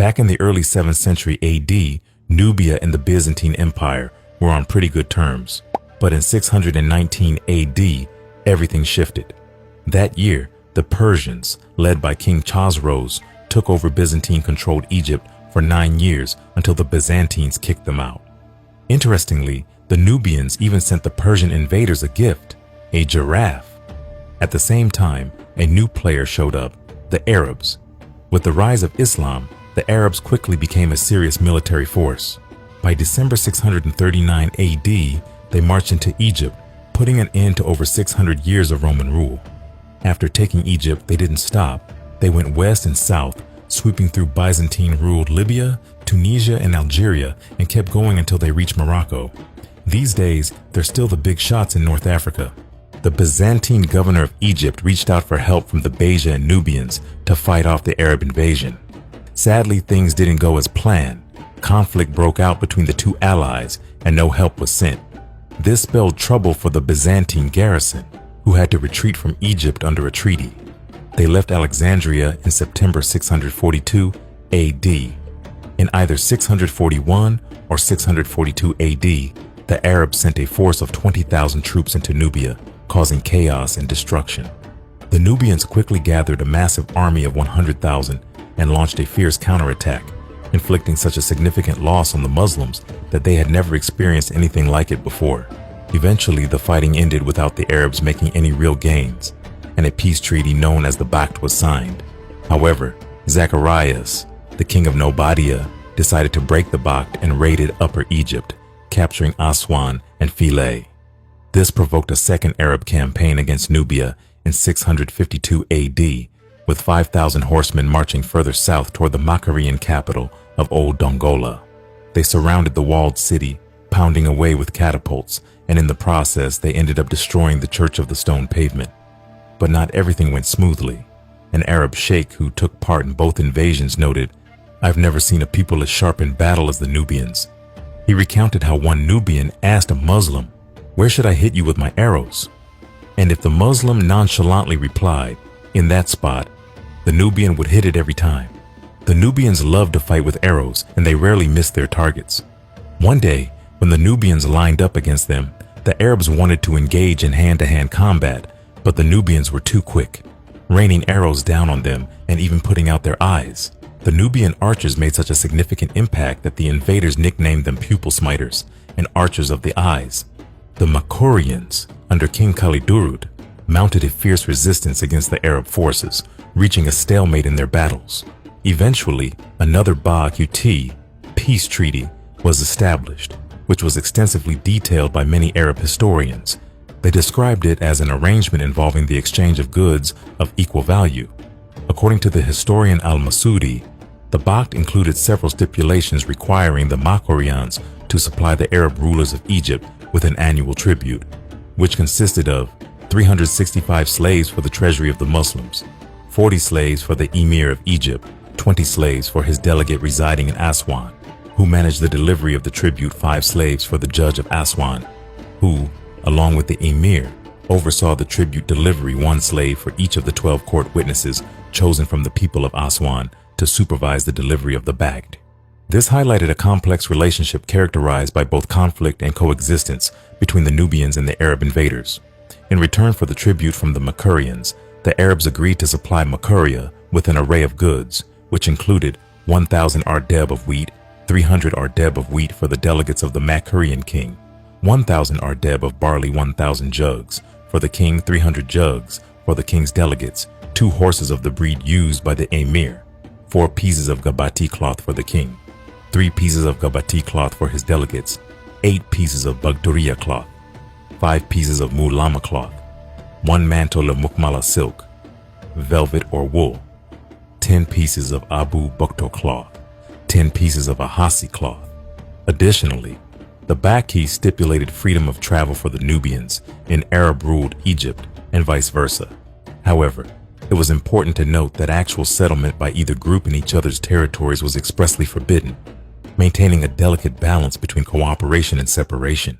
Back in the early 7th century AD, Nubia and the Byzantine Empire were on pretty good terms. But in 619 AD, everything shifted. That year, the Persians, led by King Chosroes, took over Byzantine-controlled Egypt for 9 years until the Byzantines kicked them out. Interestingly, the Nubians even sent the Persian invaders a gift, a giraffe. At the same time, a new player showed up, the Arabs. With the rise of Islam, the Arabs quickly became a serious military force. By December 639 AD, they marched into Egypt, putting an end to over 600 years of Roman rule. After taking Egypt, they didn't stop. They went west and south, sweeping through Byzantine-ruled Libya, Tunisia, and Algeria, and kept going until they reached Morocco. These days, they're still the big shots in North Africa. The Byzantine governor of Egypt reached out for help from the Beja and Nubians to fight off the Arab invasion. Sadly, things didn't go as planned. Conflict broke out between the two allies, and no help was sent. This spelled trouble for the Byzantine garrison, who had to retreat from Egypt under a treaty. They left Alexandria in September 642 AD. In either 641 or 642 AD, the Arabs sent a force of 20,000 troops into Nubia, causing chaos and destruction. The Nubians quickly gathered a massive army of 100,000 and launched a fierce counterattack, inflicting such a significant loss on the Muslims that they had never experienced anything like it before. Eventually, the fighting ended without the Arabs making any real gains, and a peace treaty known as the Pact was signed. However, Zacharias, the king of Nobadia, decided to break the Pact and raided Upper Egypt, capturing Aswan and Philae. This provoked a second Arab campaign against Nubia in 652 AD, with 5,000 horsemen marching further south toward the Macarean capital of Old Dongola. They surrounded the walled city, pounding away with catapults, and in the process they ended up destroying the Church of the Stone Pavement. But not everything went smoothly. An Arab sheikh who took part in both invasions noted, "I've never seen a people as sharp in battle as the Nubians." He recounted how one Nubian asked a Muslim, "Where should I hit you with my arrows?" And if the Muslim nonchalantly replied, "In that spot," the Nubian would hit it every time. The Nubians loved to fight with arrows, and they rarely missed their targets. One day, when the Nubians lined up against them, the Arabs wanted to engage in hand-to-hand combat, but the Nubians were too quick, raining arrows down on them and even putting out their eyes. The Nubian archers made such a significant impact that the invaders nicknamed them pupil smiters and archers of the eyes. The Makurians, under King Khalidurud, mounted a fierce resistance against the Arab forces, reaching a stalemate in their battles. Eventually, another Ba-Qt peace treaty was established, which was extensively detailed by many Arab historians. They described it as an arrangement involving the exchange of goods of equal value. According to the historian Al-Masudi, the Pact included several stipulations requiring the Makurians to supply the Arab rulers of Egypt with an annual tribute, which consisted of 365 slaves for the treasury of the Muslims, 40 slaves for the Emir of Egypt, 20 slaves for his delegate residing in Aswan, who managed the delivery of the tribute, 5 slaves for the judge of Aswan, who, along with the Emir, oversaw the tribute delivery, 1 slave for each of the 12 court witnesses chosen from the people of Aswan to supervise the delivery of the Pact. This highlighted a complex relationship characterized by both conflict and coexistence between the Nubians and the Arab invaders. In return for the tribute from the Makurians, the Arabs agreed to supply Makuria with an array of goods, which included 1,000 ardeb of wheat, 300 ardeb of wheat for the delegates of the Makurian king, 1,000 ardeb of barley, 1,000 jugs for the king, 300 jugs for the king's delegates, 2 horses of the breed used by the emir, 4 pieces of gabati cloth for the king, 3 pieces of gabati cloth for his delegates, 8 pieces of bagduriya cloth, 5 pieces of mulama cloth, 1 mantle of mukmala silk, velvet or wool, 10 pieces of abu bukto cloth, 10 pieces of ahasi cloth. Additionally, the Baki stipulated freedom of travel for the Nubians in Arab-ruled Egypt and vice versa. However, it was important to note that actual settlement by either group in each other's territories was expressly forbidden, maintaining a delicate balance between cooperation and separation.